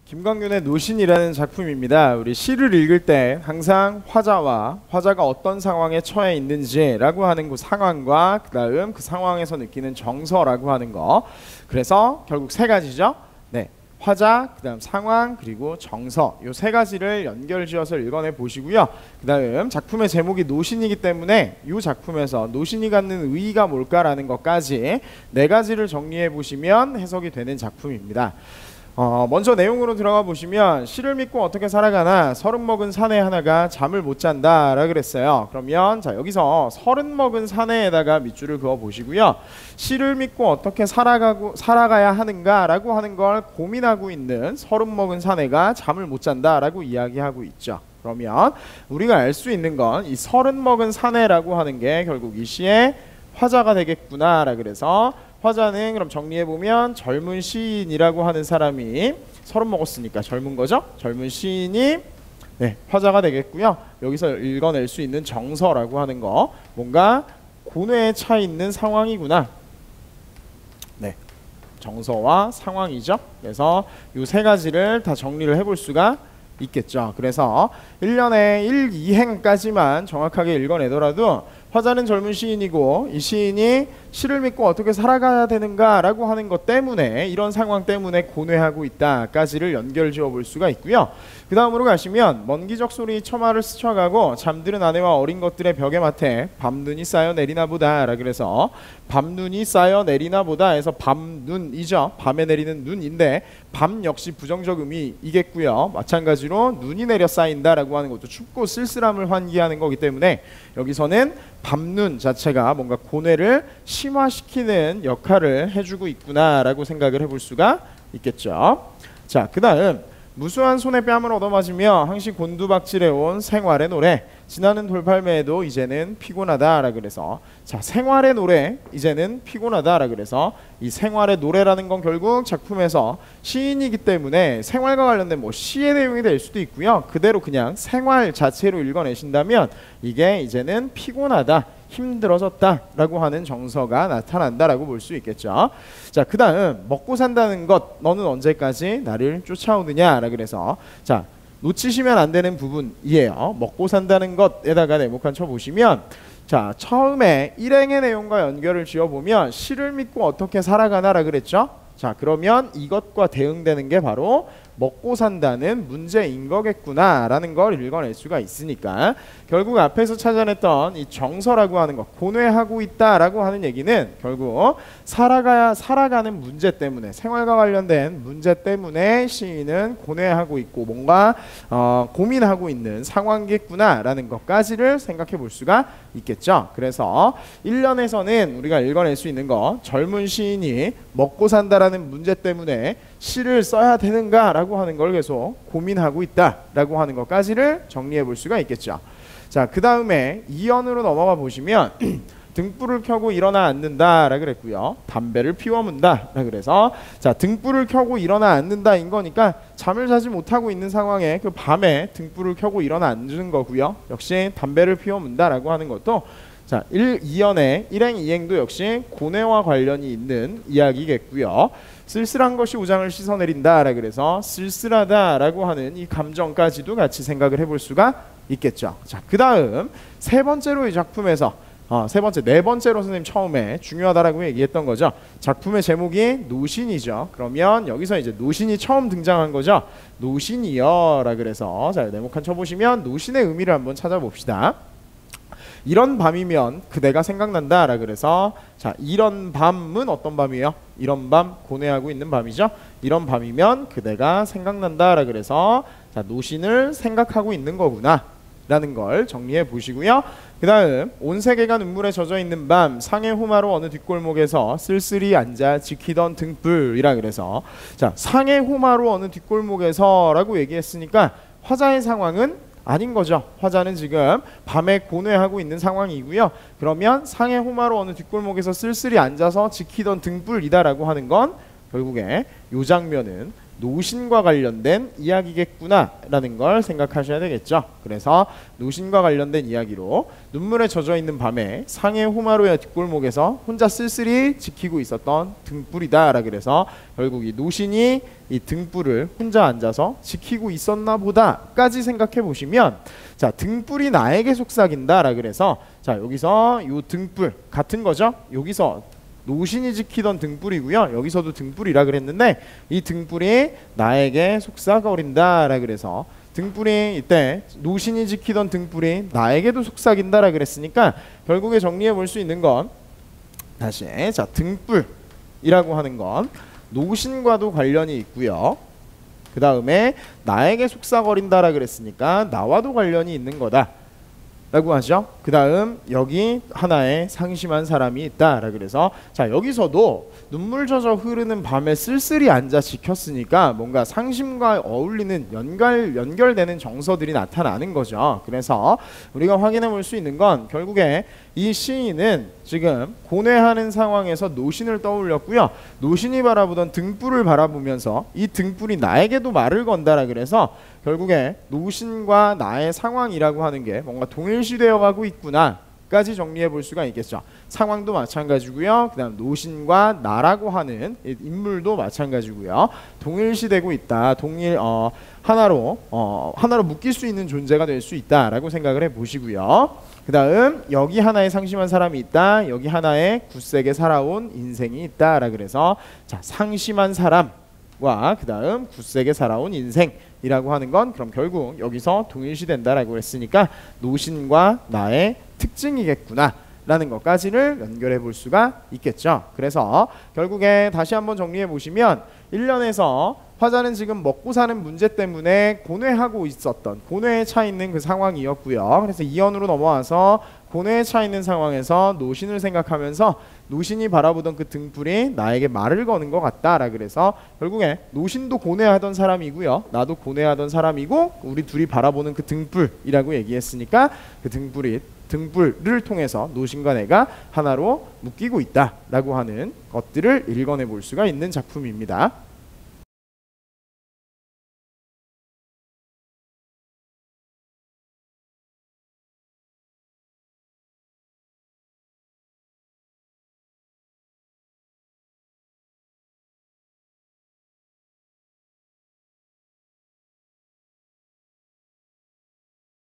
김광균의 노신이라는 작품입니다. 우리 시를 읽을 때 항상 화자가 어떤 상황에 처해 있는지라고 하는 그 상황과 그다음 그 상황에서 느끼는 정서라고 하는 거. 그래서 결국 세 가지죠. 네, 화자, 그다음 상황, 그리고 정서. 요 세 가지를 연결지어서 읽어내 보시고요. 그다음 작품의 제목이 노신이기 때문에 이 작품에서 노신이 갖는 의의가 뭘까라는 것까지 네 가지를 정리해 보시면 해석이 되는 작품입니다. 먼저 내용으로 들어가 보시면 시를 믿고 어떻게 살아가나 서른 먹은 사내 하나가 잠을 못 잔다 라 그랬어요. 그러면 자 여기서 서른 먹은 사내에다가 밑줄을 그어 보시고요. 시를 믿고 어떻게 살아가야 하는가 라고 하는 걸 고민하고 있는 서른 먹은 사내가 잠을 못 잔다 라고 이야기하고 있죠. 그러면 우리가 알 수 있는 건 이 서른 먹은 사내라고 하는 게 결국 이 시의 화자가 되겠구나 라 그래서 화자는 그럼 정리해보면 젊은 시인이라고 하는 사람이 서른 먹었으니까 젊은 거죠. 젊은 시인이 네, 화자가 되겠고요. 여기서 읽어낼 수 있는 정서라고 하는 거 뭔가 고뇌에 차 있는 상황이구나. 네, 정서와 상황이죠. 그래서 이 세 가지를 다 정리를 해볼 수가 있겠죠. 그래서 1년에 1, 2행까지만 정확하게 읽어내더라도 화자는 젊은 시인이고 이 시인이 시를 믿고 어떻게 살아가야 되는가 라고 하는 것 때문에 이런 상황 때문에 고뇌하고 있다까지를 연결 지어 볼 수가 있고요. 그 다음으로 가시면 먼 기적 소리 처마를 스쳐가고 잠드는 아내와 어린 것들의 벽에 맡에 밤눈이 쌓여 내리나 보다 라 그래서 밤눈이 쌓여 내리나 보다 해서 밤눈이죠. 밤에 내리는 눈인데 밤 역시 부정적 의미이겠고요. 마찬가지로 눈이 내려 쌓인다 라고 하는 것도 춥고 쓸쓸함을 환기하는 거기 때문에 여기서는 밤눈 자체가 뭔가 고뇌를 심화시키는 역할을 해주고 있구나 라고 생각을 해볼 수가 있겠죠. 자, 그 다음 무수한 손에 뺨을 얻어맞으며 항시 곤두박질해온 생활의 노래 지나는 돌팔매에도 이제는 피곤하다 라 그래서 자 생활의 노래 이제는 피곤하다 라 그래서 이 생활의 노래라는 건 결국 작품에서 시인이기 때문에 생활과 관련된 뭐 시의 내용이 될 수도 있고요. 그대로 그냥 생활 자체로 읽어내신다면 이게 이제는 피곤하다 힘들어졌다 라고 하는 정서가 나타난다 라고 볼 수 있겠죠. 자, 그 다음 먹고 산다는 것 너는 언제까지 나를 쫓아오느냐 라 그래서 자 놓치시면 안 되는 부분이에요. 먹고 산다는 것에다가 네모칸 쳐보시면 자 처음에 일행의 내용과 연결을 지어보면 시를 믿고 어떻게 살아가나 라 그랬죠. 자 그러면 이것과 대응되는 게 바로 먹고 산다는 문제인 거겠구나 라는 걸 읽어낼 수가 있으니까 결국 앞에서 찾아냈던 이 정서라고 하는 것 고뇌하고 있다라고 하는 얘기는 결국 살아가는 문제 때문에 생활과 관련된 문제 때문에 시인은 고뇌하고 있고 뭔가 고민하고 있는 상황이겠구나 라는 것까지를 생각해 볼 수가 있겠죠. 그래서 1년에서는 우리가 읽어낼 수 있는 거 젊은 시인이 먹고 산다라는 문제 때문에 시를 써야 되는가 라고 하는 걸 계속 고민하고 있다 라고 하는 것까지를 정리해 볼 수가 있겠죠. 자, 그 다음에 2연으로 넘어가 보시면 등불을 켜고 일어나 앉는다 라 그랬고요. 담배를 피워 문다 라 그래서 자 등불을 켜고 일어나 앉는다 인 거니까 잠을 자지 못하고 있는 상황에 그 밤에 등불을 켜고 일어나 앉는 거고요. 역시 담배를 피워 문다 라고 하는 것도 자 2연의 일행 2행도 역시 고뇌와 관련이 있는 이야기겠고요. 쓸쓸한 것이 우장을 씻어내린다 라 그래서 쓸쓸하다 라고 하는 이 감정까지도 같이 생각을 해볼 수가 있겠죠. 자, 그 다음 세 번째로 이 작품에서 네 번째로 선생님 처음에 중요하다라고 얘기했던 거죠. 작품의 제목이 노신이죠. 그러면 여기서 이제 노신이 처음 등장한 거죠. 노신이여 라 그래서 자 네모칸 쳐보시면 노신의 의미를 한번 찾아봅시다. 이런 밤이면 그대가 생각난다 라 그래서 자 이런 밤은 어떤 밤이에요? 이런 밤 고뇌하고 있는 밤이죠. 이런 밤이면 그대가 생각난다 라 그래서 자 노신을 생각하고 있는 거구나 라는 걸 정리해 보시고요. 그 다음 온 세계가 눈물에 젖어 있는 밤 상해 호마로 어느 뒷골목에서 쓸쓸히 앉아 지키던 등불이라 그래서 자 상해 호마로 어느 뒷골목에서 라고 얘기했으니까 화자의 상황은 아닌 거죠. 화자는 지금 밤에 고뇌하고 있는 상황이고요. 그러면 상해 호마로 어느 뒷골목에서 쓸쓸히 앉아서 지키던 등불이다 라고 하는 건 결국에 이 장면은 노신과 관련된 이야기겠구나 라는 걸 생각하셔야 되겠죠. 그래서 노신과 관련된 이야기로 눈물에 젖어있는 밤에 상해 호마로의 뒷골목에서 혼자 쓸쓸히 지키고 있었던 등불이다 라 그래서 결국 이 노신이 이 등불을 혼자 앉아서 지키고 있었나 보다 까지 생각해 보시면, 자, 등불이 나에게 속삭인다 라 그래서, 자, 여기서 요 등불 같은 거죠. 여기서 노신이 지키던 등불이고요. 여기서도 등불이라 그랬는데 이 등불이 나에게 속삭거린다 라 그래서, 등불이 이때 노신이 지키던 등불이 나에게도 속삭인다 라 그랬으니까 결국에 정리해 볼 수 있는 건, 다시, 자, 등불이라고 하는 건 노신과도 관련이 있고요. 그 다음에 나에게 속삭거린다 라 그랬으니까 나와도 관련이 있는 거다 라고 하죠. 그 다음 여기 하나의 상심한 사람이 있다 라 그래서, 자, 여기서도 눈물 젖어 흐르는 밤에 쓸쓸히 앉아 지켰으니까 뭔가 상심과 어울리는 연결되는 정서들이 나타나는 거죠. 그래서 우리가 확인해 볼 수 있는 건 결국에 이 시인은 지금 고뇌하는 상황에서 노신을 떠올렸고요. 노신이 바라보던 등불을 바라보면서 이 등불이 나에게도 말을 건다라 그래서 결국에 노신과 나의 상황이라고 하는 게 뭔가 동일시되어 가고 있구나 까지 정리해 볼 수가 있겠죠. 상황도 마찬가지고요. 그 다음 노신과 나라고 하는 인물도 마찬가지고요. 동일시되고 있다. 하나로 묶일 수 있는 존재가 될 수 있다라고 생각을 해 보시고요. 그 다음 여기 하나의 상심한 사람이 있다. 여기 하나의 굳세게 살아온 인생이 있다라 그래서, 자, 상심한 사람과 그 다음 굳세게 살아온 인생이라고 하는 건 그럼 결국 여기서 동일시된다라고 했으니까 노신과 나의 특징이겠구나 라는 것까지를 연결해 볼 수가 있겠죠. 그래서 결국에 다시 한번 정리해 보시면 1년에서 화자는 지금 먹고 사는 문제 때문에 고뇌하고 있었던, 고뇌에 차 있는 그 상황이었고요. 그래서 2연으로 넘어와서 고뇌에 차 있는 상황에서 노신을 생각하면서 노신이 바라보던 그 등불이 나에게 말을 거는 것 같다라 그래서 결국에 노신도 고뇌하던 사람이고요. 나도 고뇌하던 사람이고 우리 둘이 바라보는 그 등불이라고 얘기했으니까 그 등불을 통해서 노신과 내가 하나로 묶이고 있다라고 하는 것들을 읽어내 볼 수가 있는 작품입니다.